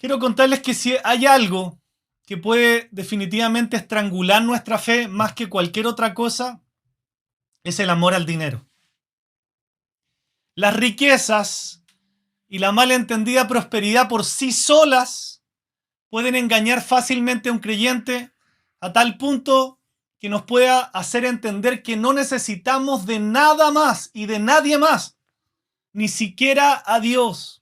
Quiero contarles que si hay algo que puede definitivamente estrangular nuestra fe más que cualquier otra cosa, es el amor al dinero. Las riquezas y la malentendida prosperidad por sí solas pueden engañar fácilmente a un creyente a tal punto que nos pueda hacer entender que no necesitamos de nada más y de nadie más, ni siquiera a Dios.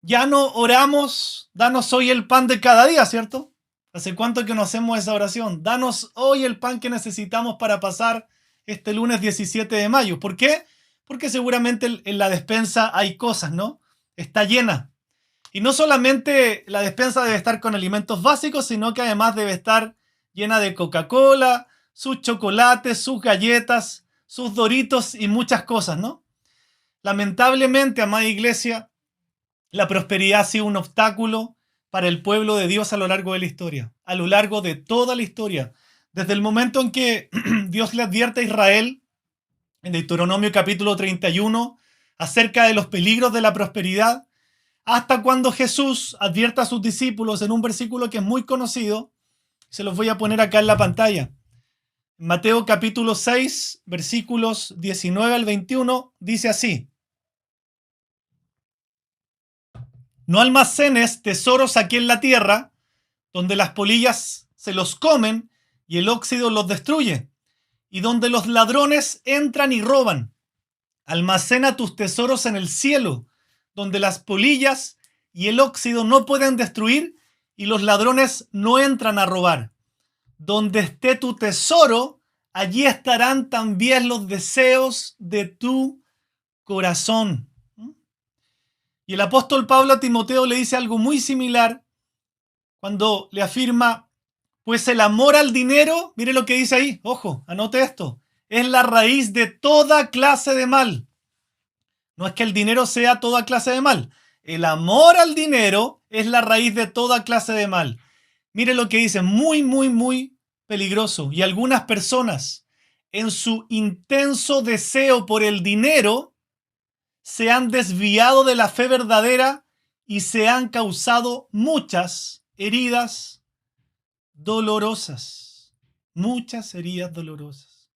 Ya no oramos, danos hoy el pan de cada día, ¿cierto? ¿Hace cuánto que no hacemos esa oración? Danos hoy el pan que necesitamos para pasar este lunes 17 de mayo. ¿Por qué? Porque seguramente en la despensa hay cosas, ¿no? Está llena. Y no solamente la despensa debe estar con alimentos básicos, sino que además debe estar llena de Coca-Cola, sus chocolates, sus galletas, sus Doritos y muchas cosas, ¿no? Lamentablemente, amada iglesia, la prosperidad ha sido un obstáculo para el pueblo de Dios a lo largo de la historia, a lo largo de toda la historia. Desde el momento en que Dios le advierte a Israel, en Deuteronomio capítulo 31, acerca de los peligros de la prosperidad, hasta cuando Jesús advierte a sus discípulos en un versículo que es muy conocido, se los voy a poner acá en la pantalla. Mateo capítulo 6, versículos 19 al 21, dice así: No almacenes tesoros aquí en la tierra, donde las polillas se los comen y el óxido los destruye, y donde los ladrones entran y roban. Almacena tus tesoros en el cielo, donde las polillas y el óxido no pueden destruir y los ladrones no entran a robar. Donde esté tu tesoro, allí estarán también los deseos de tu corazón. Y el apóstol Pablo a Timoteo le dice algo muy similar cuando le afirma: pues el amor al dinero, mire lo que dice ahí, ojo, anote esto, es la raíz de toda clase de mal. No es que el dinero sea toda clase de mal. El amor al dinero es la raíz de toda clase de mal. Mire lo que dice, muy, muy, muy peligroso. Y algunas personas, en su intenso deseo por el dinero, se han desviado de la fe verdadera y se han causado muchas heridas dolorosas. Muchas heridas dolorosas.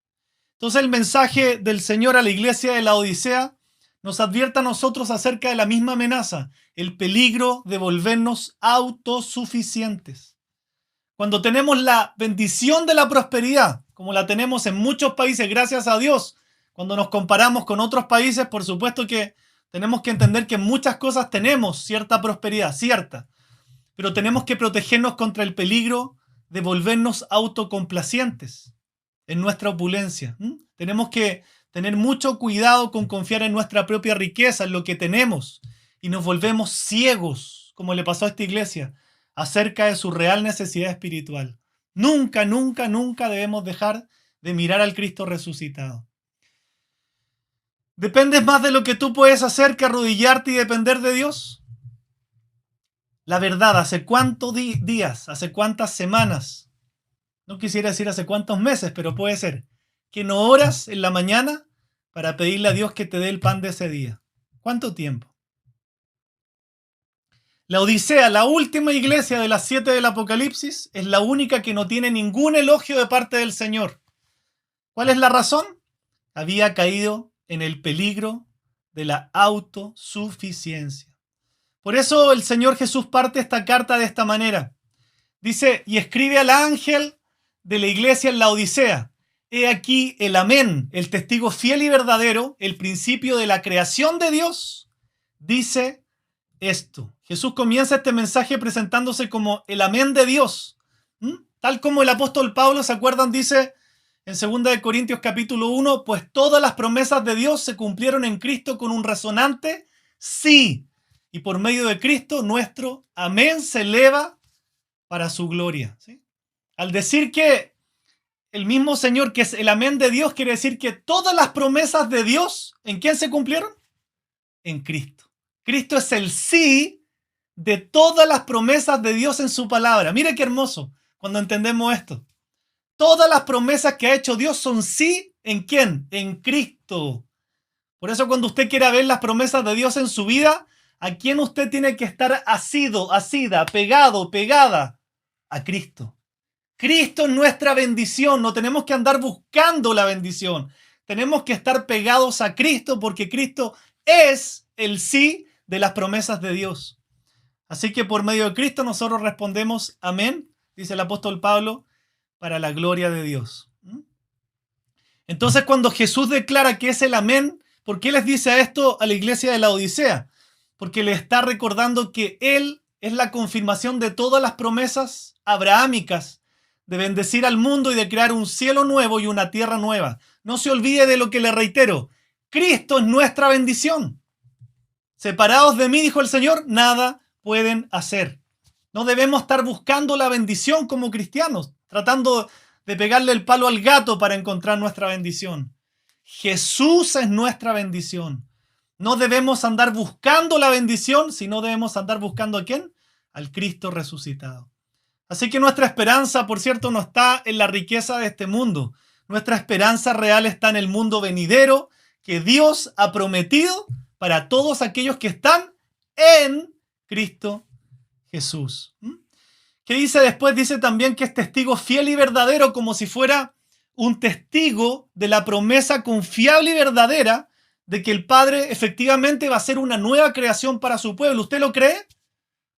Entonces el mensaje del Señor a la iglesia de la Odisea nos advierte a nosotros acerca de la misma amenaza, el peligro de volvernos autosuficientes. Cuando tenemos la bendición de la prosperidad, como la tenemos en muchos países, gracias a Dios, cuando nos comparamos con otros países, por supuesto que tenemos que entender que en muchas cosas tenemos cierta prosperidad, cierta, pero tenemos que protegernos contra el peligro de volvernos autocomplacientes en nuestra opulencia. Tenemos que tener mucho cuidado con confiar en nuestra propia riqueza, en lo que tenemos, y nos volvemos ciegos, como le pasó a esta iglesia, acerca de su real necesidad espiritual. Nunca, nunca, nunca debemos dejar de mirar al Cristo resucitado. ¿Dependes más de lo que tú puedes hacer que arrodillarte y depender de Dios? La verdad, ¿hace cuántos días, hace cuántas semanas, no quisiera decir hace cuántos meses, pero puede ser, que no oras en la mañana para pedirle a Dios que te dé el pan de ese día? ¿Cuánto tiempo? La Odisea, la última iglesia de las 7 del Apocalipsis, es la única que no tiene ningún elogio de parte del Señor. ¿Cuál es la razón? Había caído en el peligro de la autosuficiencia. Por eso el Señor Jesús parte esta carta de esta manera. Dice, y escribe al ángel de la iglesia en la Odisea: he aquí el amén, el testigo fiel y verdadero, el principio de la creación de Dios, dice esto. Jesús comienza este mensaje presentándose como el amén de Dios. Tal como el apóstol Pablo, ¿se acuerdan? Dice en 2 Corintios capítulo 1, pues todas las promesas de Dios se cumplieron en Cristo con un resonante sí. Y por medio de Cristo nuestro amén se eleva para su gloria. ¿Sí? Al decir que el mismo Señor, que es el amén de Dios, quiere decir que todas las promesas de Dios, ¿en quién se cumplieron? En Cristo. Cristo es el sí de todas las promesas de Dios en su palabra. Mire qué hermoso cuando entendemos esto. Todas las promesas que ha hecho Dios son sí, ¿en quién? En Cristo. Por eso cuando usted quiera ver las promesas de Dios en su vida, ¿A quién usted tiene que estar asido, asida, pegado, pegada? A Cristo. Cristo es nuestra bendición. No tenemos que andar buscando la bendición. Tenemos que estar pegados a Cristo porque Cristo es el sí de las promesas de Dios. Así que por medio de Cristo nosotros respondemos amén, dice el apóstol Pablo, para la gloria de Dios. Entonces cuando Jesús declara que es el amén, ¿por qué les dice esto a la iglesia de la Odisea? Porque le está recordando que Él es la confirmación de todas las promesas abrahámicas de bendecir al mundo y de crear un cielo nuevo y una tierra nueva. No se olvide de lo que le reitero. Cristo es nuestra bendición. Separados de mí, dijo el Señor, nada pueden hacer. No debemos estar buscando la bendición como cristianos, tratando de pegarle el palo al gato para encontrar nuestra bendición. Jesús es nuestra bendición. No debemos andar buscando la bendición, sino debemos andar buscando ¿a quién? Al Cristo resucitado. Así que nuestra esperanza, por cierto, no está en la riqueza de este mundo. Nuestra esperanza real está en el mundo venidero que Dios ha prometido para todos aquellos que están en Cristo Jesús. ¿Qué dice después? Dice también que es testigo fiel y verdadero, como si fuera un testigo de la promesa confiable y verdadera de que el Padre efectivamente va a hacer una nueva creación para su pueblo. ¿Usted lo cree?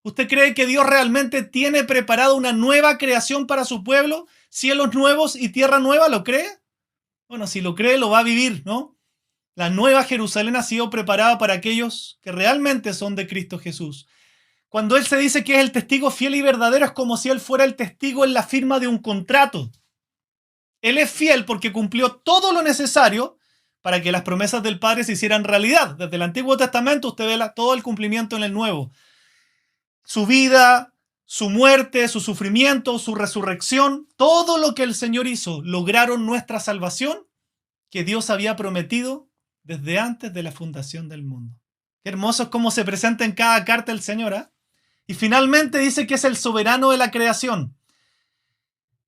¿Usted cree que Dios realmente tiene preparado una nueva creación para su pueblo? ¿Cielos nuevos y tierra nueva? ¿Lo cree? Bueno, si lo cree, lo va a vivir, ¿no? La nueva Jerusalén ha sido preparada para aquellos que realmente son de Cristo Jesús. Cuando Él se dice que es el testigo fiel y verdadero, es como si Él fuera el testigo en la firma de un contrato. Él es fiel porque cumplió todo lo necesario para que las promesas del Padre se hicieran realidad. Desde el Antiguo Testamento usted ve todo el cumplimiento en el Nuevo. Su vida, su muerte, su sufrimiento, su resurrección, todo lo que el Señor hizo, lograron nuestra salvación que Dios había prometido desde antes de la fundación del mundo. Qué hermoso es cómo se presenta en cada carta el Señor, ¿eh? Y finalmente dice que es el soberano de la creación.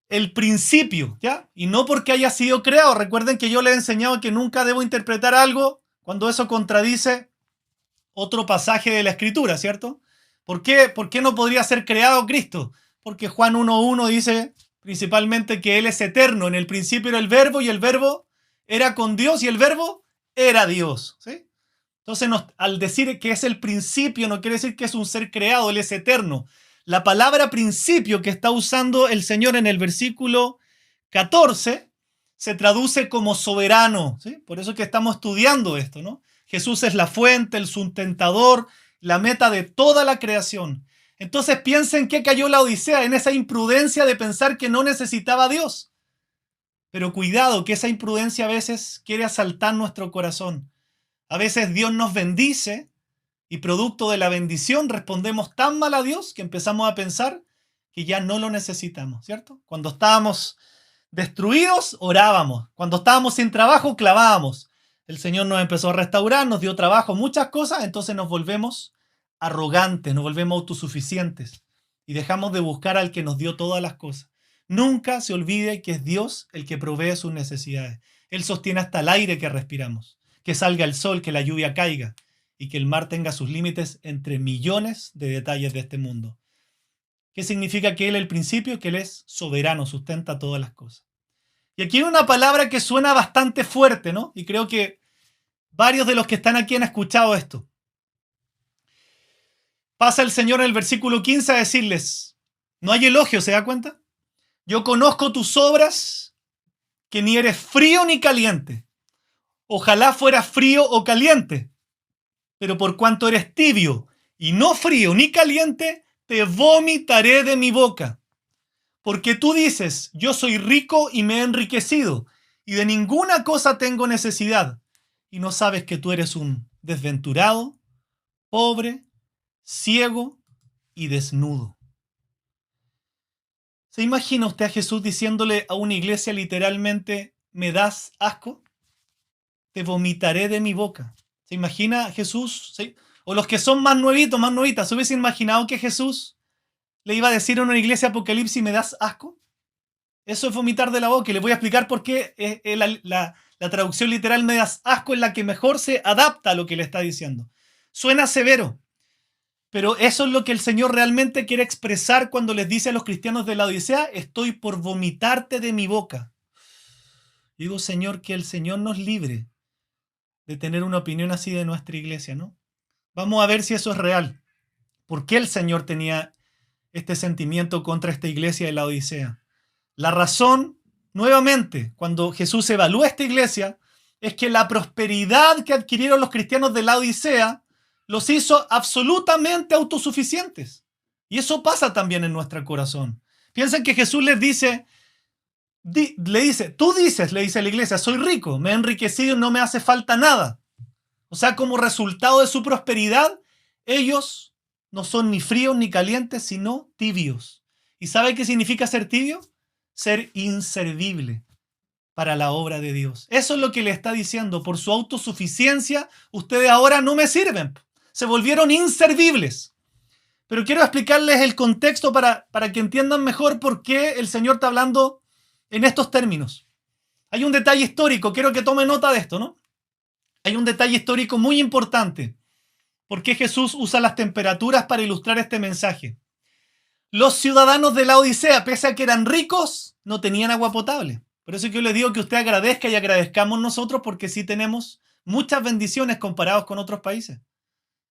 El principio, ¿ya? Y no porque haya sido creado. Recuerden que yo les he enseñado que nunca debo interpretar algo cuando eso contradice otro pasaje de la Escritura, ¿cierto? ¿Por qué no podría ser creado Cristo? Porque Juan 1.1 dice principalmente que Él es eterno. En el principio era el Verbo y el Verbo era con Dios y el Verbo era Dios, ¿sí? Entonces, al decir que es el principio, no quiere decir que es un ser creado, Él es eterno. La palabra principio que está usando el Señor en el versículo 14 se traduce como soberano, ¿sí? Por eso es que estamos estudiando esto, ¿no? Jesús es la fuente, el sustentador, la meta de toda la creación. Entonces piensen que cayó la Odisea, en esa imprudencia de pensar que no necesitaba a Dios. Pero cuidado, que esa imprudencia a veces quiere asaltar nuestro corazón. A veces Dios nos bendice y producto de la bendición respondemos tan mal a Dios que empezamos a pensar que ya no lo necesitamos, ¿cierto? Cuando estábamos destruidos, orábamos. Cuando estábamos sin trabajo, clavábamos. El Señor nos empezó a restaurar, nos dio trabajo, muchas cosas, entonces nos volvemos arrogantes, nos volvemos autosuficientes y dejamos de buscar al que nos dio todas las cosas. Nunca se olvide que es Dios el que provee sus necesidades. Él sostiene hasta el aire que respiramos. Que salga el sol, que la lluvia caiga y que el mar tenga sus límites entre millones de detalles de este mundo. ¿Qué significa que Él es el principio? Que Él es soberano, sustenta todas las cosas. Y aquí hay una palabra que suena bastante fuerte, ¿no? Y creo que varios de los que están aquí han escuchado esto. Pasa el Señor en el versículo 15 a decirles, no hay elogio, ¿se da cuenta? Yo conozco tus obras, que ni eres frío ni caliente. Ojalá fuera frío o caliente, pero por cuanto eres tibio y no frío ni caliente, te vomitaré de mi boca. Porque tú dices, yo soy rico y me he enriquecido, y de ninguna cosa tengo necesidad, y no sabes que tú eres un desventurado, pobre, ciego y desnudo. ¿Se imagina usted a Jesús diciéndole a una iglesia literalmente, ¿me das asco? Te vomitaré de mi boca. ¿Se imagina Jesús? ¿Sí? O los que son más nuevitos, más nuevitas, ¿se hubiese imaginado que Jesús le iba a decir a una iglesia Apocalipsis, ¿me das asco? Eso es vomitar de la boca. Y les voy a explicar por qué la traducción literal me das asco es la que mejor se adapta a lo que le está diciendo. Suena severo. Pero eso es lo que el Señor realmente quiere expresar cuando les dice a los cristianos de la Odisea: estoy por vomitarte de mi boca. Digo, Señor, que el Señor nos libre de tener una opinión así de nuestra iglesia, ¿no? Vamos a ver si eso es real. ¿Por qué el Señor tenía este sentimiento contra esta iglesia de la Odisea? La razón, nuevamente, cuando Jesús evalúa esta iglesia, es que la prosperidad que adquirieron los cristianos de la Odisea los hizo absolutamente autosuficientes. Y eso pasa también en nuestro corazón. Piensen que Jesús les dice, tú dices, le dice a la iglesia, soy rico, me he enriquecido y no me hace falta nada. O sea, como resultado de su prosperidad, ellos no son ni fríos ni calientes, sino tibios. ¿Y sabe qué significa ser tibio? Ser inservible para la obra de Dios. Eso es lo que le está diciendo. Por su autosuficiencia, ustedes ahora no me sirven. Se volvieron inservibles. Pero quiero explicarles el contexto para que entiendan mejor por qué el Señor está hablando en estos términos. Hay un detalle histórico, quiero que tome nota de esto, ¿no? Hay un detalle histórico muy importante. ¿Por qué Jesús usa las temperaturas para ilustrar este mensaje? Los ciudadanos de la Odisea, pese a que eran ricos, no tenían agua potable. Por eso que yo les digo que usted agradezca y agradezcamos nosotros, porque sí tenemos muchas bendiciones comparados con otros países.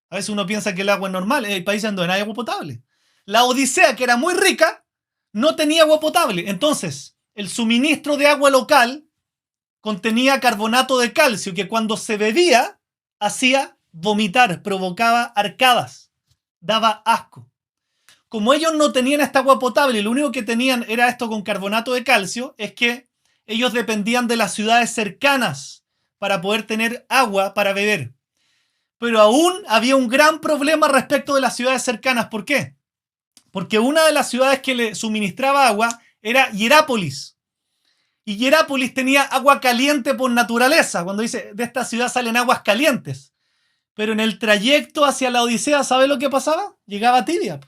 A veces uno piensa que el agua es normal, hay países donde no hay agua potable. La Odisea, que era muy rica, no tenía agua potable. Entonces, el suministro de agua local contenía carbonato de calcio, que cuando se bebía hacía vomitar, provocaba arcadas, daba asco. Como ellos no tenían esta agua potable y lo único que tenían era esto con carbonato de calcio, es que ellos dependían de las ciudades cercanas para poder tener agua para beber. Pero aún había un gran problema respecto de las ciudades cercanas. ¿Por qué? Porque una de las ciudades que le suministraba agua era Hierápolis. Y Hierápolis tenía agua caliente por naturaleza. Cuando dice, de esta ciudad salen aguas calientes. Pero en el trayecto hacia la Odisea, ¿sabe lo que pasaba? Llegaba tibia.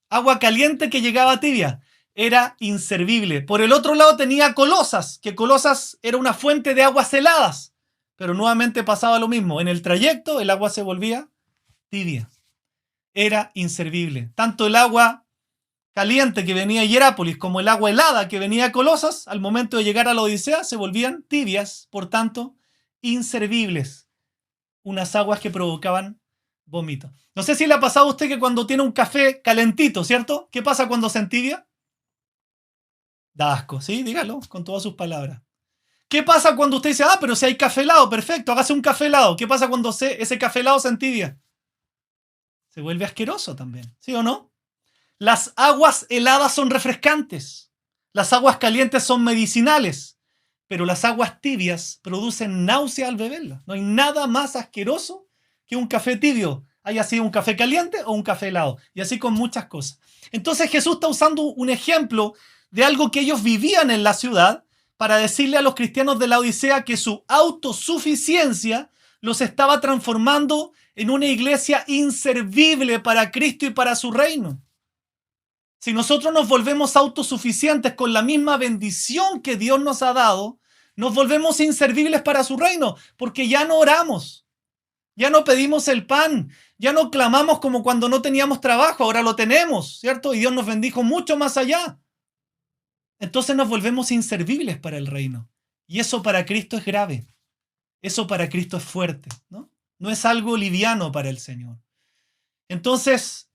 Agua caliente que llegaba tibia. Era inservible. Por el otro lado tenía Colosas, que Colosas era una fuente de aguas heladas. Pero nuevamente pasaba lo mismo. En el trayecto el agua se volvía tibia. Era inservible. Tanto el agua caliente que venía de Hierápolis como el agua helada que venía de Colosas, al momento de llegar a la Odisea, se volvían tibias, por tanto, inservibles. Unas aguas que provocaban vómito. No sé si le ha pasado a usted que cuando tiene un café calentito, ¿cierto? ¿Qué pasa cuando se entibia? Da asco, ¿sí? Dígalo con todas sus palabras. ¿Qué pasa cuando usted dice, pero si hay café helado, perfecto, hágase un café helado? ¿Qué pasa cuando ese café helado se entibia? Se vuelve asqueroso también, ¿sí o no? Las aguas heladas son refrescantes. Las aguas calientes son medicinales. Pero las aguas tibias producen náusea al beberlas. No hay nada más asqueroso que un café tibio, haya sido un café caliente o un café helado. Y así con muchas cosas. Entonces Jesús está usando un ejemplo de algo que ellos vivían en la ciudad para decirle a los cristianos de la Odisea que su autosuficiencia los estaba transformando en una iglesia inservible para Cristo y para su reino. Si nosotros nos volvemos autosuficientes con la misma bendición que Dios nos ha dado, nos volvemos inservibles para su reino, porque ya no oramos, ya no pedimos el pan, ya no clamamos como cuando no teníamos trabajo, ahora lo tenemos, ¿cierto? Y Dios nos bendijo mucho más allá. Entonces nos volvemos inservibles para el reino. Y eso para Cristo es grave. Eso para Cristo es fuerte, ¿no? No es algo liviano para el Señor. Entonces,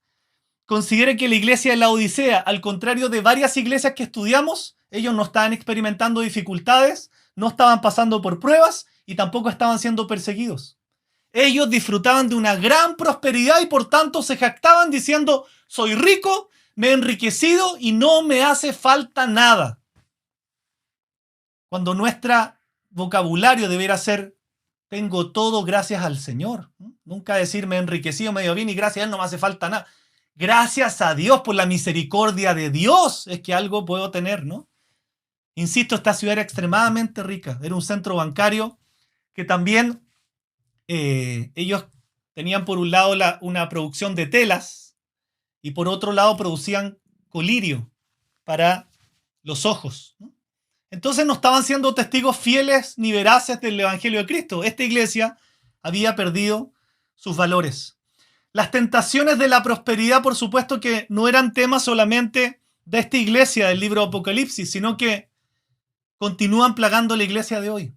considere que la iglesia de la Odisea, al contrario de varias iglesias que estudiamos, ellos no estaban experimentando dificultades, no estaban pasando por pruebas y tampoco estaban siendo perseguidos. Ellos disfrutaban de una gran prosperidad y por tanto se jactaban diciendo, soy rico, me he enriquecido y no me hace falta nada. Cuando nuestro vocabulario debería ser, tengo todo gracias al Señor. Nunca decir, me he enriquecido, me he ido bien y gracias a Él no me hace falta nada. Gracias a Dios por la misericordia de Dios es que algo puedo tener, ¿no? Insisto, esta ciudad era extremadamente rica. Era un centro bancario que también ellos tenían por un lado una producción de telas y por otro lado producían colirio para los ojos, ¿no? Entonces no estaban siendo testigos fieles ni veraces del Evangelio de Cristo. Esta iglesia había perdido sus valores. Las tentaciones de la prosperidad, por supuesto que no eran tema solamente de esta iglesia del libro de Apocalipsis, sino que continúan plagando la iglesia de hoy.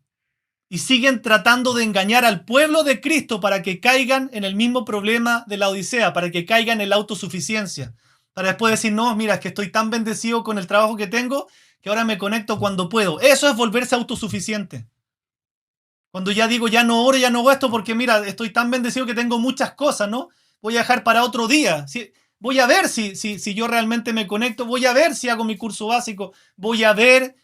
Y siguen tratando de engañar al pueblo de Cristo para que caigan en el mismo problema de la Odisea, para que caigan en la autosuficiencia. Para después decir, no, mira, es que estoy tan bendecido con el trabajo que tengo que ahora me conecto cuando puedo. Eso es volverse autosuficiente. Cuando ya digo, ya no oro, ya no hago esto porque mira, estoy tan bendecido que tengo muchas cosas, ¿no? Voy a dejar para otro día. Voy a ver si yo realmente me conecto. Voy a ver si hago mi curso básico. Voy a ver.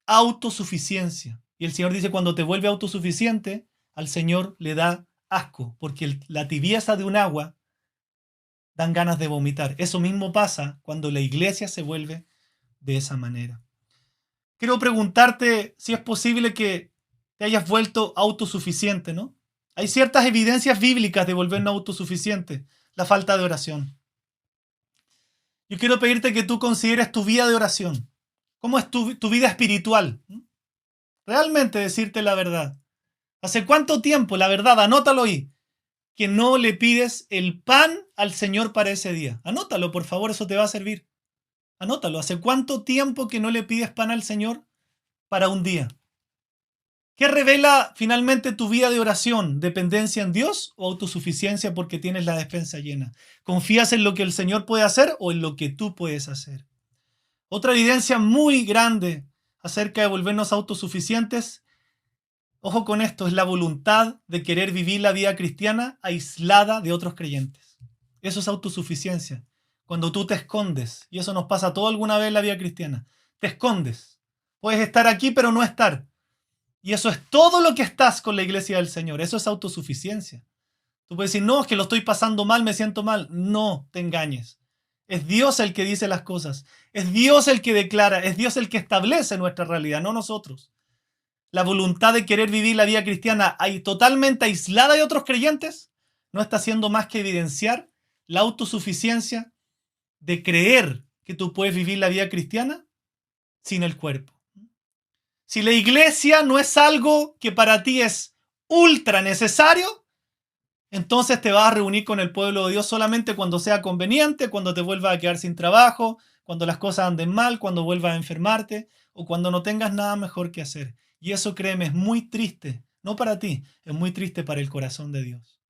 Autosuficiencia. Y el Señor dice, cuando te vuelve autosuficiente, al Señor le da asco, porque la tibieza de un agua dan ganas de vomitar. Eso mismo pasa cuando la iglesia se vuelve de esa manera. Quiero preguntarte si es posible que te hayas vuelto autosuficiente, ¿no? Hay ciertas evidencias bíblicas de volvernos autosuficientes. La falta de oración. Yo quiero pedirte que tú consideres tu vida de oración. ¿Cómo es tu vida espiritual? Realmente decirte la verdad. ¿Hace cuánto tiempo, la verdad, anótalo ahí, que no le pides el pan al Señor para ese día? Anótalo, por favor, eso te va a servir. Anótalo. ¿Hace cuánto tiempo que no le pides pan al Señor para un día? ¿Qué revela finalmente tu vida de oración? ¿Dependencia en Dios o autosuficiencia porque tienes la despensa llena? ¿Confías en lo que el Señor puede hacer o en lo que tú puedes hacer? Otra evidencia muy grande acerca de volvernos autosuficientes, ojo con esto, es la voluntad de querer vivir la vida cristiana aislada de otros creyentes. Eso es autosuficiencia. Cuando tú te escondes, y eso nos pasa todo alguna vez en la vida cristiana, te escondes. Puedes estar aquí pero no estar. Y eso es todo lo que estás con la iglesia del Señor. Eso es autosuficiencia. Tú puedes decir, no, es que lo estoy pasando mal, me siento mal. No te engañes. Es Dios el que dice las cosas. Es Dios el que declara. Es Dios el que establece nuestra realidad, no nosotros. La voluntad de querer vivir la vida cristiana totalmente aislada de otros creyentes no está haciendo más que evidenciar la autosuficiencia de creer que tú puedes vivir la vida cristiana sin el cuerpo. Si la iglesia no es algo que para ti es ultra necesario, entonces te vas a reunir con el pueblo de Dios solamente cuando sea conveniente, cuando te vuelvas a quedar sin trabajo, cuando las cosas anden mal, cuando vuelvas a enfermarte o cuando no tengas nada mejor que hacer. Y eso, créeme, es muy triste. No para ti, es muy triste para el corazón de Dios.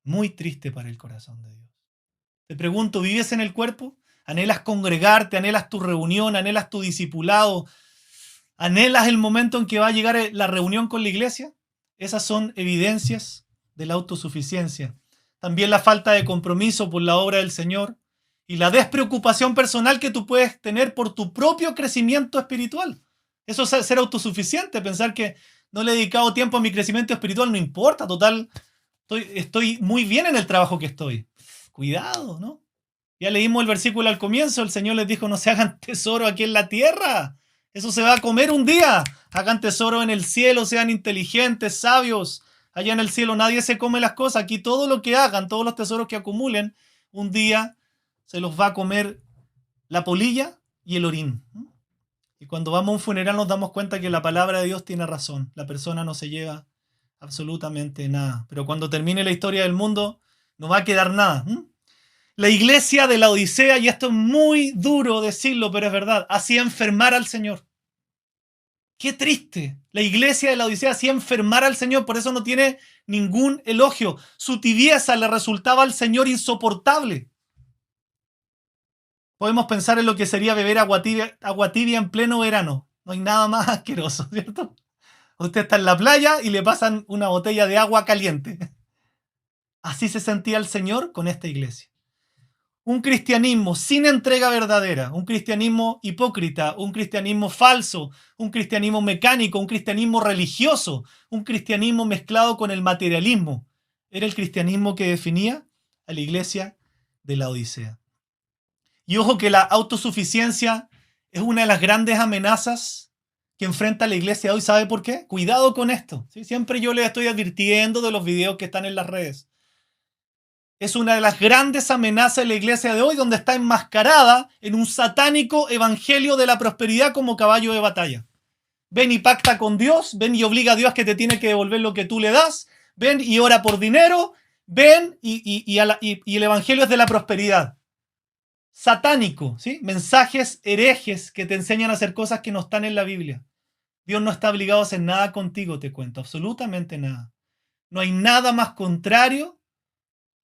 Muy triste para el corazón de Dios. Te pregunto, ¿vives en el cuerpo? ¿Anhelas congregarte? ¿Anhelas tu reunión? ¿Anhelas tu discipulado? ¿Anhelas el momento en que va a llegar la reunión con la iglesia? Esas son evidencias de la autosuficiencia. También la falta de compromiso por la obra del Señor y la despreocupación personal que tú puedes tener por tu propio crecimiento espiritual. Eso es ser autosuficiente, pensar que no le he dedicado tiempo a mi crecimiento espiritual, no importa, total, estoy muy bien en el trabajo que estoy. Cuidado, ¿no? Ya leímos el versículo al comienzo, el Señor les dijo, no se hagan tesoro aquí en la tierra. Eso se va a comer un día. Hagan tesoro en el cielo, sean inteligentes, sabios. Allá en el cielo nadie se come las cosas. Aquí todo lo que hagan, todos los tesoros que acumulen, un día se los va a comer la polilla y el orín. Y cuando vamos a un funeral nos damos cuenta que la palabra de Dios tiene razón. La persona no se lleva absolutamente nada. Pero cuando termine la historia del mundo, no va a quedar nada. La iglesia de la Odisea, y esto es muy duro decirlo, pero es verdad, hacía enfermar al Señor. Qué triste. La iglesia de la Odisea hacía enfermar al Señor, por eso no tiene ningún elogio. Su tibieza le resultaba al Señor insoportable. Podemos pensar en lo que sería beber agua tibia en pleno verano. No hay nada más asqueroso, ¿cierto? Usted está en la playa y le pasan una botella de agua caliente. Así se sentía el Señor con esta iglesia. Un cristianismo sin entrega verdadera, un cristianismo hipócrita, un cristianismo falso, un cristianismo mecánico, un cristianismo religioso, un cristianismo mezclado con el materialismo. Era el cristianismo que definía a la iglesia de la Odisea. Y ojo que la autosuficiencia es una de las grandes amenazas que enfrenta la iglesia hoy. ¿Sabe por qué? Cuidado con esto. ¿Sí? Siempre yo les estoy advirtiendo de los videos que están en las redes. Es una de las grandes amenazas de la iglesia de hoy, donde está enmascarada en un satánico evangelio de la prosperidad como caballo de batalla. Ven y pacta con Dios, ven y obliga a Dios que te tiene que devolver lo que tú le das, ven y ora por dinero, ven y el evangelio es de la prosperidad. Satánico, ¿sí? Mensajes herejes que te enseñan a hacer cosas que no están en la Biblia. Dios no está obligado a hacer nada contigo, te cuento, absolutamente nada. No hay nada más contrario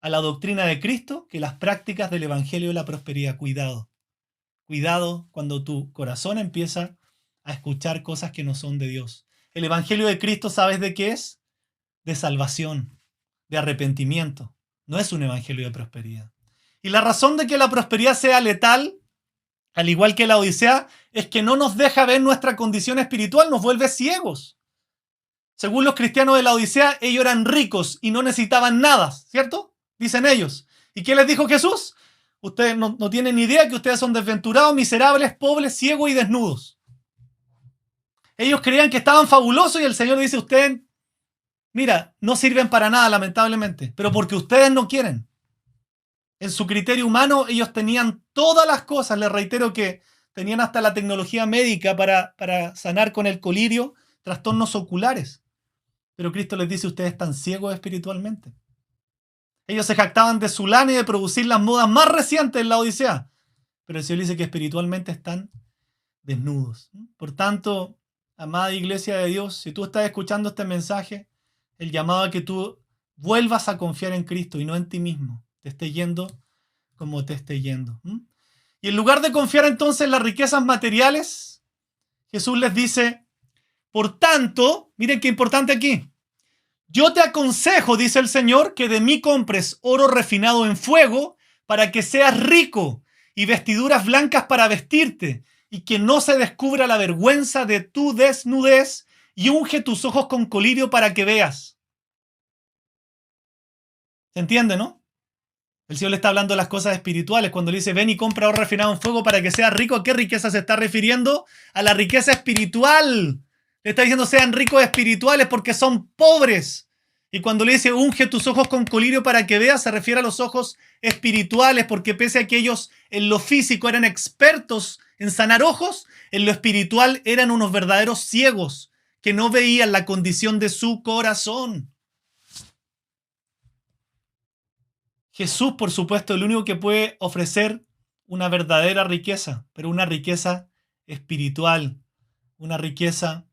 a la doctrina de Cristo que las prácticas del evangelio de la prosperidad. Cuidado. Cuidado cuando tu corazón empieza a escuchar cosas que no son de Dios. El evangelio de Cristo, ¿sabes de qué es? De salvación, de arrepentimiento. No es un evangelio de prosperidad. Y la razón de que la prosperidad sea letal, al igual que la Odisea, es que no nos deja ver nuestra condición espiritual, nos vuelve ciegos. Según los cristianos de la Odisea, ellos eran ricos y no necesitaban nada, ¿cierto? Dicen ellos. ¿Y qué les dijo Jesús? Ustedes no tienen ni idea que ustedes son desventurados, miserables, pobres, ciegos y desnudos. Ellos creían que estaban fabulosos y el Señor dice, ustedes, mira, no sirven para nada, lamentablemente, pero porque ustedes no quieren. En su criterio humano, ellos tenían todas las cosas. Les reitero que tenían hasta la tecnología médica para sanar con el colirio trastornos oculares. Pero Cristo les dice, ustedes están ciegos espiritualmente. Ellos se jactaban de su lana y de producir las modas más recientes en la Odisea. Pero el Señor dice que espiritualmente están desnudos. Por tanto, amada iglesia de Dios, si tú estás escuchando este mensaje, el llamado a que tú vuelvas a confiar en Cristo y no en ti mismo. Te esté yendo como te esté yendo. Y en lugar de confiar entonces en las riquezas materiales, Jesús les dice, por tanto, miren qué importante aquí, yo te aconsejo, dice el Señor, que de mí compres oro refinado en fuego para que seas rico y vestiduras blancas para vestirte y que no se descubra la vergüenza de tu desnudez y unge tus ojos con colirio para que veas. ¿Se entiende, no? El Señor le está hablando de las cosas espirituales. Cuando le dice, ven y compra oro refinado en fuego para que seas rico, ¿a qué riqueza se está refiriendo? A la riqueza espiritual. Le está diciendo, sean ricos espirituales porque son pobres. Y cuando le dice, unge tus ojos con colirio para que veas, se refiere a los ojos espirituales, porque pese a que ellos en lo físico eran expertos en sanar ojos, en lo espiritual eran unos verdaderos ciegos que no veían la condición de su corazón. Jesús, por supuesto, es el único que puede ofrecer una verdadera riqueza, pero una riqueza espiritual, una riqueza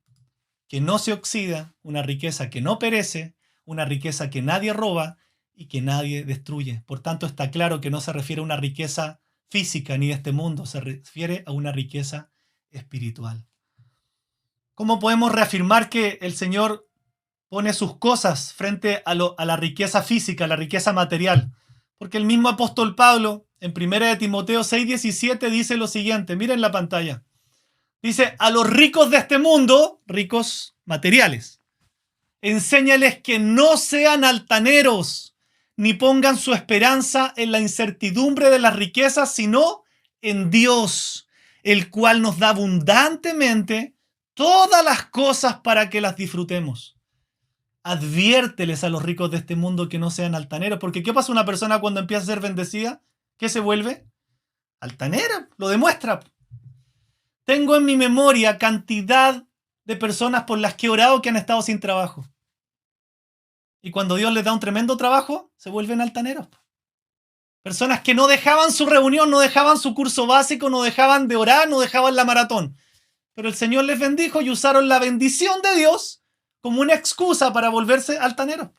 que no se oxida, una riqueza que no perece, una riqueza que nadie roba y que nadie destruye. Por tanto, está claro que no se refiere a una riqueza física ni de este mundo, se refiere a una riqueza espiritual. ¿Cómo podemos reafirmar que el Señor pone sus cosas frente a la riqueza física, a la riqueza material? Porque el mismo apóstol Pablo, en 1 Timoteo 6:17, dice lo siguiente, miren la pantalla. Dice, a los ricos de este mundo, ricos materiales, enséñales que no sean altaneros, ni pongan su esperanza en la incertidumbre de las riquezas, sino en Dios, el cual nos da abundantemente todas las cosas para que las disfrutemos. Adviérteles a los ricos de este mundo que no sean altaneros, porque ¿qué pasa una persona cuando empieza a ser bendecida? ¿Qué se vuelve? Altanera, lo demuestra. Tengo en mi memoria cantidad de personas por las que he orado que han estado sin trabajo. Y cuando Dios les da un tremendo trabajo, se vuelven altaneros. Personas que no dejaban su reunión, no dejaban su curso básico, no dejaban de orar, no dejaban la maratón. Pero el Señor les bendijo y usaron la bendición de Dios como una excusa para volverse altaneros,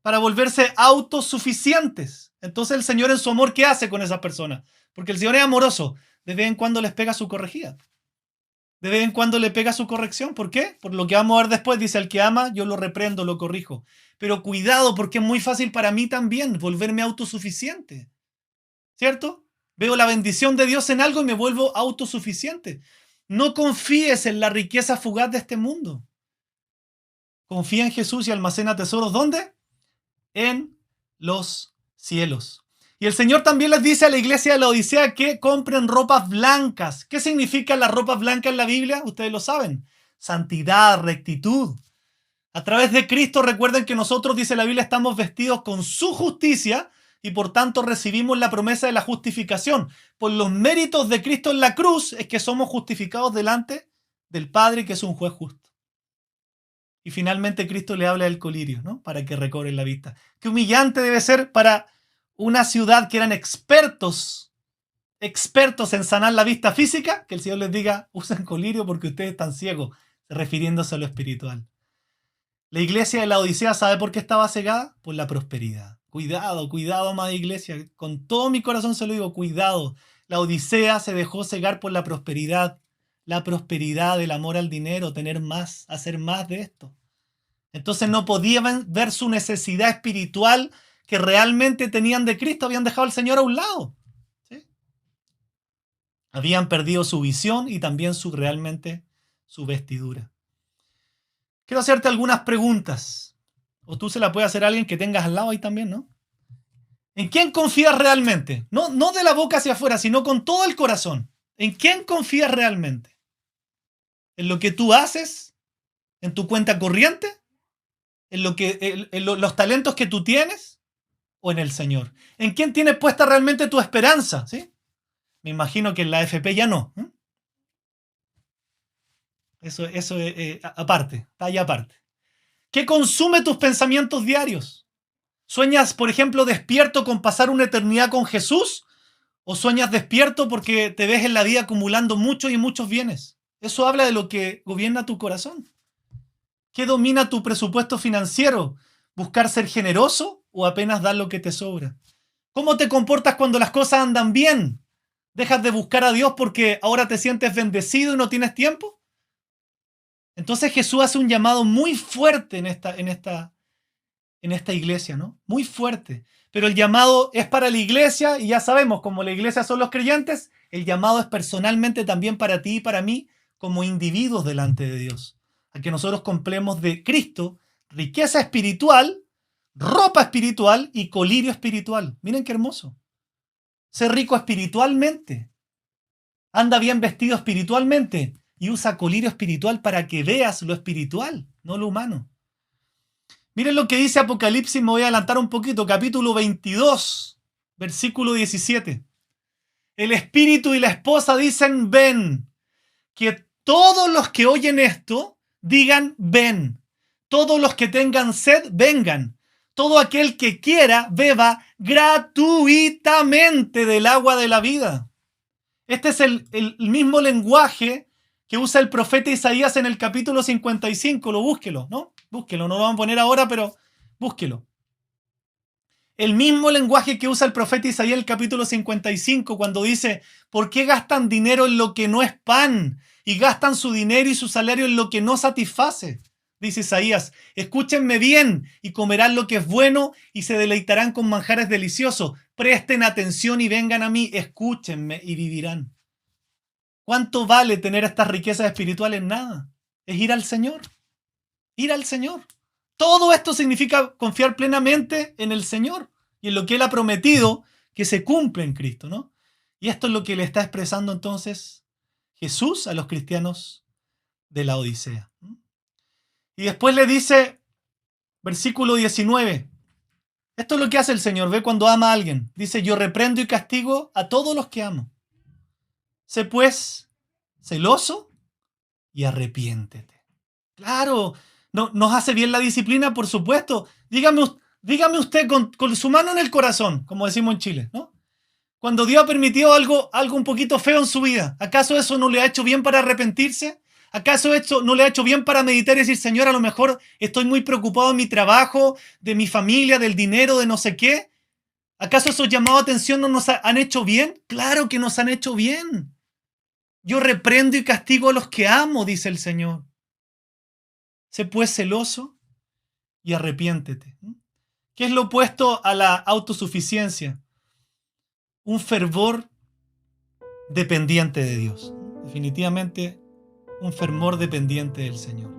para volverse autosuficientes. Entonces el Señor en su amor, ¿qué hace con esas personas? Porque el Señor es amoroso. De vez en cuando les pega su corregida. De vez en cuando le pega su corrección. ¿Por qué? Por lo que vamos a ver después. Dice, al que ama, yo lo reprendo, lo corrijo. Pero cuidado, porque es muy fácil para mí también volverme autosuficiente. ¿Cierto? Veo la bendición de Dios en algo y me vuelvo autosuficiente. No confíes en la riqueza fugaz de este mundo. Confía en Jesús y almacena tesoros. ¿Dónde? En los cielos. Y el Señor también les dice a la iglesia de la Odisea que compren ropas blancas. ¿Qué significan las ropas blancas en la Biblia? Ustedes lo saben. Santidad, rectitud. A través de Cristo, recuerden que nosotros, dice la Biblia, estamos vestidos con su justicia y por tanto recibimos la promesa de la justificación. Por los méritos de Cristo en la cruz es que somos justificados delante del Padre, que es un juez justo. Y finalmente Cristo le habla del colirio, ¿no? Para que recobren la vista. Qué humillante debe ser para una ciudad que eran expertos en sanar la vista física, que el Señor les diga, usen colirio porque ustedes están ciegos, refiriéndose a lo espiritual. La iglesia de la Odisea, ¿sabe por qué estaba cegada? Por la prosperidad. Cuidado, cuidado, amada iglesia. Con todo mi corazón se lo digo, cuidado. La Odisea se dejó cegar por la prosperidad. La prosperidad, el amor al dinero, tener más, hacer más de esto. Entonces no podían ver su necesidad espiritual que realmente tenían de Cristo. Habían dejado al Señor a un lado. ¿Sí? Habían perdido su visión y también realmente su vestidura. Quiero hacerte algunas preguntas. O tú se la puedes hacer a alguien que tengas al lado ahí también, ¿no? ¿En quién confías realmente? No de la boca hacia afuera, sino con todo el corazón. ¿En quién confías realmente? ¿En lo que tú haces? ¿En tu cuenta corriente? ¿En los talentos que tú tienes? ¿O en el Señor? ¿En quién tienes puesta realmente tu esperanza? ¿Sí? Me imagino que en la AFP ya no. Eso es aparte, está ahí aparte. ¿Qué consume tus pensamientos diarios? ¿Sueñas, por ejemplo, despierto con pasar una eternidad con Jesús? ¿O sueñas despierto porque te ves en la vida acumulando muchos y muchos bienes? Eso habla de lo que gobierna tu corazón. ¿Qué domina tu presupuesto financiero? ¿Buscar ser generoso o apenas dar lo que te sobra? ¿Cómo te comportas cuando las cosas andan bien? ¿Dejas de buscar a Dios porque ahora te sientes bendecido y no tienes tiempo? Entonces Jesús hace un llamado muy fuerte en esta iglesia, ¿no? Muy fuerte. Pero el llamado es para la iglesia y ya sabemos, como la iglesia son los creyentes, el llamado es personalmente también para ti y para mí como individuos delante de Dios. A que nosotros compremos de Cristo riqueza espiritual, ropa espiritual y colirio espiritual. Miren qué hermoso. Ser rico espiritualmente. Anda bien vestido espiritualmente y usa colirio espiritual para que veas lo espiritual, no lo humano. Miren lo que dice Apocalipsis, me voy a adelantar un poquito, capítulo 22, versículo 17. El espíritu y la esposa dicen, ven. Que todos los que oyen esto digan, ven. Todos los que tengan sed, vengan. Todo aquel que quiera, beba gratuitamente del agua de la vida. Este es el mismo lenguaje que usa el profeta Isaías en el capítulo 55. Búsquelo, ¿no? Búsquelo, no lo vamos a poner ahora, pero búsquelo. El mismo lenguaje que usa el profeta Isaías en el capítulo 55 cuando dice, ¿por qué gastan dinero en lo que no es pan? Y gastan su dinero y su salario en lo que no satisface. Dice Isaías, escúchenme bien y comerán lo que es bueno y se deleitarán con manjares deliciosos. Presten atención y vengan a mí, escúchenme y vivirán. ¿Cuánto vale tener estas riquezas espirituales? Nada. Es ir al Señor. Ir al Señor. Todo esto significa confiar plenamente en el Señor y en lo que Él ha prometido que se cumple en Cristo, ¿no? Y esto es lo que le está expresando entonces Jesús a los cristianos de la Odisea. Y después le dice, versículo 19, esto es lo que hace el Señor, ve cuando ama a alguien. Dice, yo reprendo y castigo a todos los que amo. Sé pues celoso y arrepiéntete. Claro, no, nos hace bien la disciplina, por supuesto. Dígame usted con su mano en el corazón, como decimos en Chile, ¿no? Cuando Dios ha permitido algo un poquito feo en su vida, ¿acaso eso no le ha hecho bien para arrepentirse? ¿Acaso esto no le ha hecho bien para meditar y decir, Señor, a lo mejor estoy muy preocupado de mi trabajo, de mi familia, del dinero, de no sé qué? ¿Acaso esos llamados a atención no nos han hecho bien? Claro que nos han hecho bien. Yo reprendo y castigo a los que amo, dice el Señor. Sé pues celoso y arrepiéntete. ¿Qué es lo opuesto a la autosuficiencia? Un fervor dependiente de Dios. Definitivamente un fervor dependiente del Señor.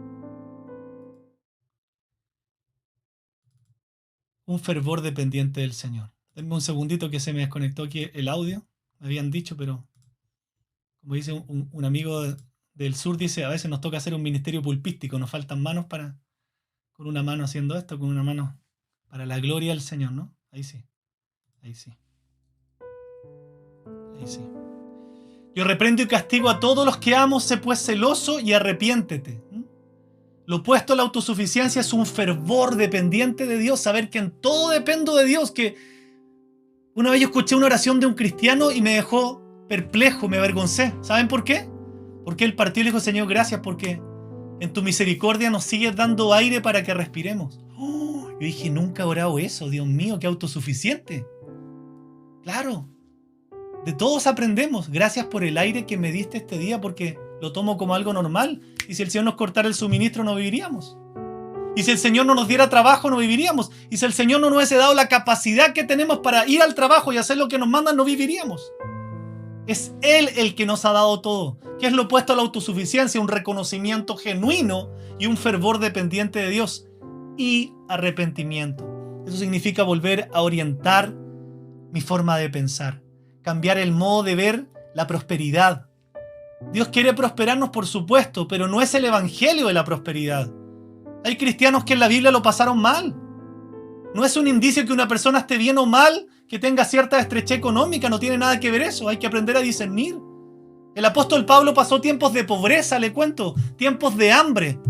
Un fervor dependiente del Señor. Denme un segundito que se me desconectó aquí el audio. Me habían dicho, pero como dice un amigo del sur, dice, a veces nos toca hacer un ministerio pulpístico, nos faltan manos para, con una mano haciendo esto, con una mano para la gloria del Señor, ¿no? Ahí sí, ahí sí. Ahí sí. Yo reprendo y castigo a todos los que amo, sé pues celoso y arrepiéntete. Lo opuesto a la autosuficiencia es un fervor dependiente de Dios, saber que en todo dependo de Dios. Que una vez yo escuché una oración de un cristiano y me dejó perplejo, me avergoncé. ¿Saben por qué? Porque él partió y le dijo: Señor, gracias porque en tu misericordia nos sigues dando aire para que respiremos. Yo dije: nunca he orado eso, Dios mío, qué autosuficiente. Claro, de todos aprendemos. Gracias por el aire que me diste este día, porque lo tomo como algo normal. Y si el Señor nos cortara el suministro, no viviríamos. Y si el Señor no nos diera trabajo, no viviríamos. Y si el Señor no nos hubiese dado la capacidad que tenemos para ir al trabajo y hacer lo que nos mandan, no viviríamos. Es Él el que nos ha dado todo. ¿Qué es lo opuesto a la autosuficiencia? Un reconocimiento genuino y un fervor dependiente de Dios. Y arrepentimiento. Eso significa volver a orientar mi forma de pensar. Cambiar el modo de ver la prosperidad. Dios quiere prosperarnos, por supuesto, pero no es el evangelio de la prosperidad. Hay cristianos que en la Biblia lo pasaron mal. No es un indicio que una persona esté bien o mal, que tenga cierta estrechez económica, no tiene nada que ver eso. Hay que aprender a discernir. El apóstol Pablo pasó tiempos de pobreza, le cuento, tiempos de hambre.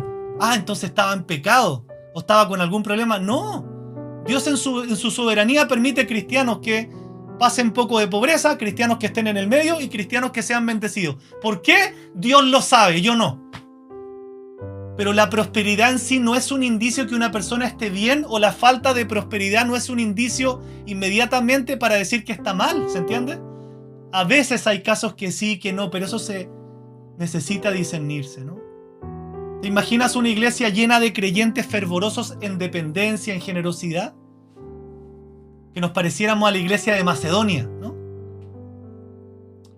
Entonces estaba en pecado o estaba con algún problema. No, Dios en su soberanía permite cristianos que pasen poco de pobreza, cristianos que estén en el medio y cristianos que sean bendecidos. ¿Por qué? Dios lo sabe, yo no. Pero la prosperidad en sí no es un indicio que una persona esté bien, o la falta de prosperidad no es un indicio inmediatamente para decir que está mal, ¿se entiende? A veces hay casos que sí, que no, pero eso se necesita discernirse, ¿no? ¿Te imaginas una iglesia llena de creyentes fervorosos en dependencia, en generosidad? Que nos pareciéramos a la iglesia de Macedonia, ¿no?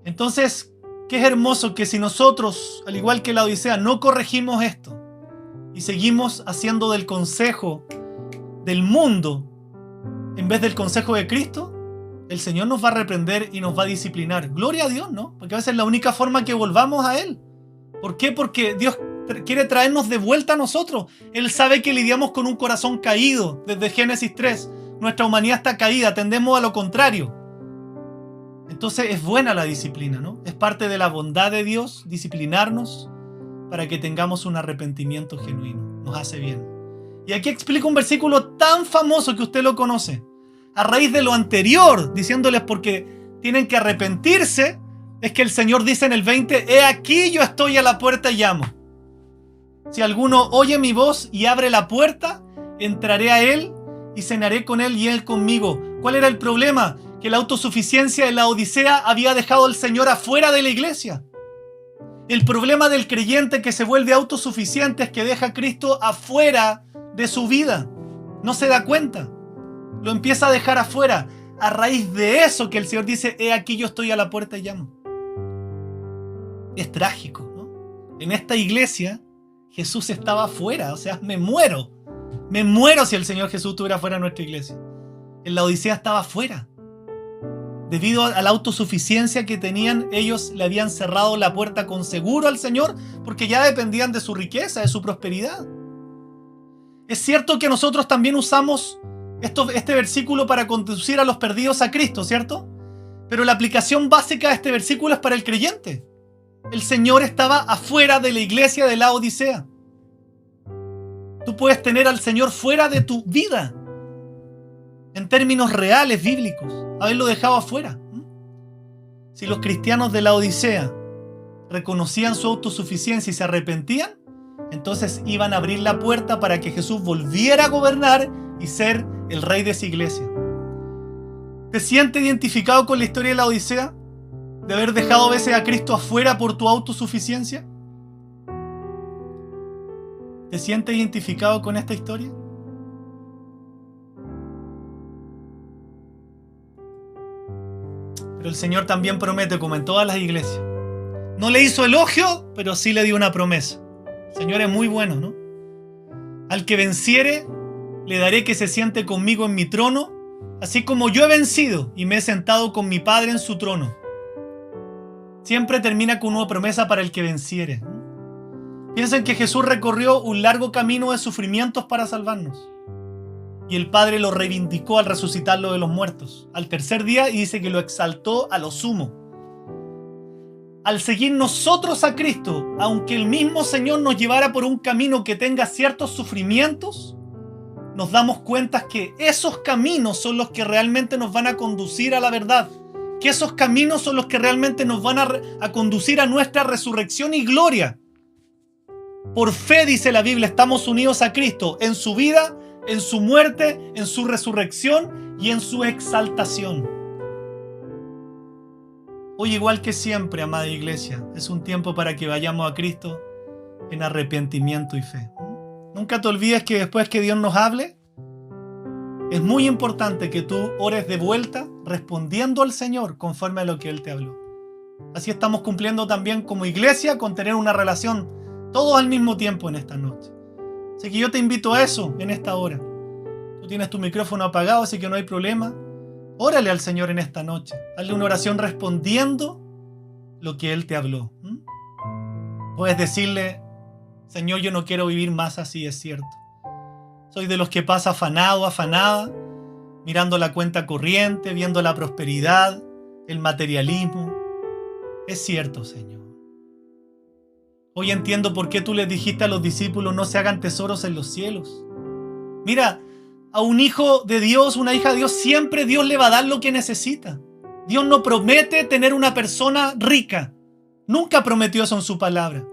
Entonces, qué hermoso que si nosotros, al igual que la Odisea, no corregimos esto y seguimos haciendo del consejo del mundo en vez del consejo de Cristo, el Señor nos va a reprender y nos va a disciplinar. Gloria a Dios, ¿no? Porque a veces es la única forma que volvamos a Él. ¿Por qué? Porque Dios quiere traernos de vuelta a nosotros. Él sabe que lidiamos con un corazón caído desde Génesis 3. Nuestra humanidad está caída, tendemos a lo contrario. Entonces es buena la disciplina, ¿no? Es parte de la bondad de Dios disciplinarnos para que tengamos un arrepentimiento genuino. Nos hace bien. Y aquí explico un versículo tan famoso que usted lo conoce. A raíz de lo anterior, diciéndoles porque tienen que arrepentirse, es que el Señor dice en el 20: he aquí yo estoy a la puerta y llamo. Si alguno oye mi voz y abre la puerta, entraré a él y cenaré con él y él conmigo. ¿Cuál era el problema? Que la autosuficiencia de la Odisea había dejado al Señor afuera de la iglesia. El problema del creyente que se vuelve autosuficiente es que deja a Cristo afuera de su vida. No se da cuenta. Lo empieza a dejar afuera. A raíz de eso que el Señor dice: he aquí yo estoy a la puerta y llamo. Es trágico, ¿no? En esta iglesia Jesús estaba afuera. O sea, me muero. Me muero si el Señor Jesús estuviera fuera de nuestra iglesia. En la Odisea estaba fuera. Debido a la autosuficiencia que tenían, ellos le habían cerrado la puerta con seguro al Señor porque ya dependían de su riqueza, de su prosperidad. Es cierto que nosotros también usamos este versículo para conducir a los perdidos a Cristo, ¿cierto? Pero la aplicación básica de este versículo es para el creyente. El Señor estaba afuera de la iglesia de la Odisea. Tú puedes tener al Señor fuera de tu vida. En términos reales, bíblicos, haberlo dejado afuera. Si los cristianos de la Odisea reconocían su autosuficiencia y se arrepentían, entonces iban a abrir la puerta para que Jesús volviera a gobernar y ser el rey de esa iglesia. ¿Te sientes identificado con la historia de la Odisea? ¿De haber dejado a veces a Cristo afuera por tu autosuficiencia? ¿Te sientes identificado con esta historia? Pero el Señor también promete, como en todas las iglesias. No le hizo elogio, pero sí le dio una promesa. El Señor es muy bueno, ¿no? Al que venciere, le daré que se siente conmigo en mi trono, así como yo he vencido y me he sentado con mi Padre en su trono. Siempre termina con una promesa para el que venciere. Piensen que Jesús recorrió un largo camino de sufrimientos para salvarnos. Y el Padre lo reivindicó al resucitarlo de los muertos al tercer día, y dice que lo exaltó a lo sumo. al seguir nosotros a Cristo, aunque el mismo Señor nos llevara por un camino que tenga ciertos sufrimientos, nos damos cuenta que esos caminos son los que realmente nos van a conducir a la verdad, que esos caminos son los que realmente nos van a conducir a nuestra resurrección y gloria. Por fe, dice la Biblia, estamos unidos a Cristo en su vida, en su muerte, en su resurrección y en su exaltación. Hoy, igual que siempre, amada iglesia, es un tiempo para que vayamos a Cristo en arrepentimiento y fe. Nunca te olvides que después que Dios nos hable, es muy importante que tú ores de vuelta respondiendo al Señor conforme a lo que Él te habló. Así estamos cumpliendo también como iglesia con tener una relación todos al mismo tiempo en esta noche. Así que yo te invito a eso en esta hora. Tú tienes tu micrófono apagado, así que no hay problema. Órale al Señor en esta noche. Hazle una oración respondiendo lo que Él te habló. Puedes decirle: Señor, yo no quiero vivir más así, es cierto. Soy de los que pasa afanado, afanada, mirando la cuenta corriente, viendo la prosperidad, el materialismo. Es cierto, Señor. Hoy entiendo por qué tú les dijiste a los discípulos: no se hagan tesoros en los cielos. Mira, a un hijo de Dios, una hija de Dios, siempre Dios le va a dar lo que necesita. Dios no promete tener una persona rica. Nunca prometió eso en su palabra.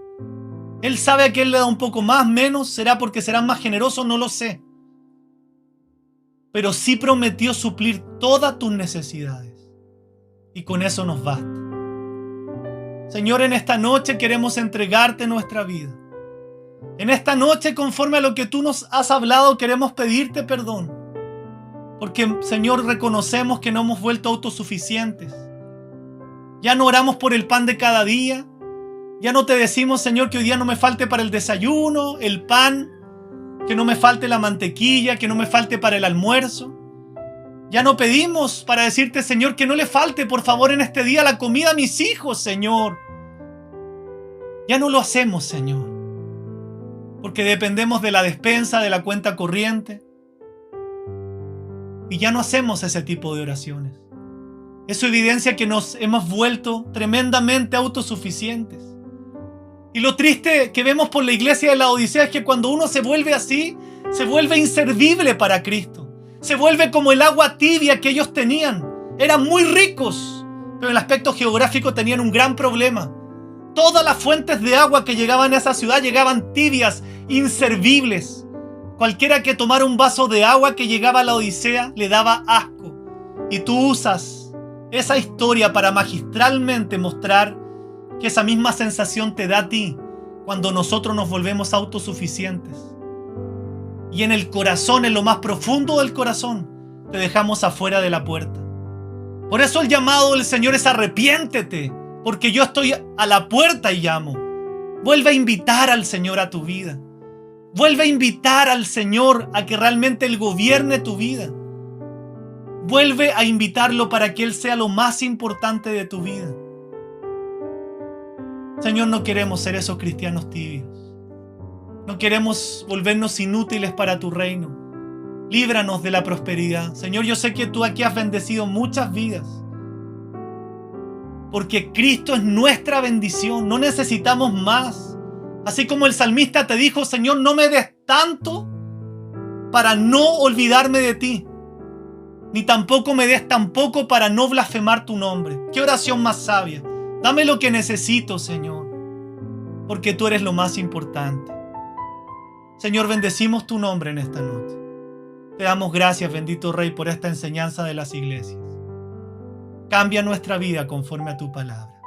Él sabe a quién le da un poco más, menos, será porque serán más generosos, no lo sé. Pero sí prometió suplir todas tus necesidades. Y con eso nos basta. Señor, en esta noche queremos entregarte nuestra vida. En esta noche, conforme a lo que tú nos has hablado, queremos pedirte perdón. Porque, Señor, reconocemos que no hemos vuelto autosuficientes. Ya no oramos por el pan de cada día. Ya no te decimos, Señor, que hoy día no me falte para el desayuno, el pan, que no me falte la mantequilla, que no me falte para el almuerzo. Ya no pedimos para decirte, Señor, que no le falte, por favor, en este día la comida a mis hijos, Señor. Ya no lo hacemos, Señor, porque dependemos de la despensa, de la cuenta corriente. Y ya no hacemos ese tipo de oraciones. Eso evidencia que nos hemos vuelto tremendamente autosuficientes. Y lo triste que vemos por la iglesia de Laodicea es que cuando uno se vuelve así, se vuelve inservible para Cristo. Se vuelve como el agua tibia que ellos tenían. Eran muy ricos, pero en el aspecto geográfico tenían un gran problema. Todas las fuentes de agua que llegaban a esa ciudad llegaban tibias, inservibles. Cualquiera que tomara un vaso de agua que llegaba a la Odisea le daba asco. Y tú usas esa historia para magistralmente mostrar que esa misma sensación te da a ti cuando nosotros nos volvemos autosuficientes. Y en el corazón, en lo más profundo del corazón, te dejamos afuera de la puerta. Por eso el llamado del Señor es: arrepiéntete, porque yo estoy a la puerta y llamo. Vuelve a invitar al Señor a tu vida. Vuelve a invitar al Señor a que realmente Él gobierne tu vida. Vuelve a invitarlo para que Él sea lo más importante de tu vida. Señor, no queremos ser esos cristianos tibios. No queremos volvernos inútiles para tu reino. Líbranos de la prosperidad. Señor, yo sé que tú aquí has bendecido muchas vidas. Porque Cristo es nuestra bendición. No necesitamos más. Así como el salmista te dijo: Señor, no me des tanto para no olvidarme de ti. Ni tampoco me des tan poco para no blasfemar tu nombre. Qué oración más sabia. Dame lo que necesito, Señor, porque tú eres lo más importante. Señor, bendecimos tu nombre en esta noche. Te damos gracias, bendito Rey, por esta enseñanza de las iglesias. Cambia nuestra vida conforme a tu palabra.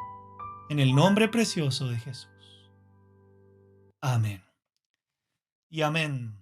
En el nombre precioso de Jesús. Amén. Y amén.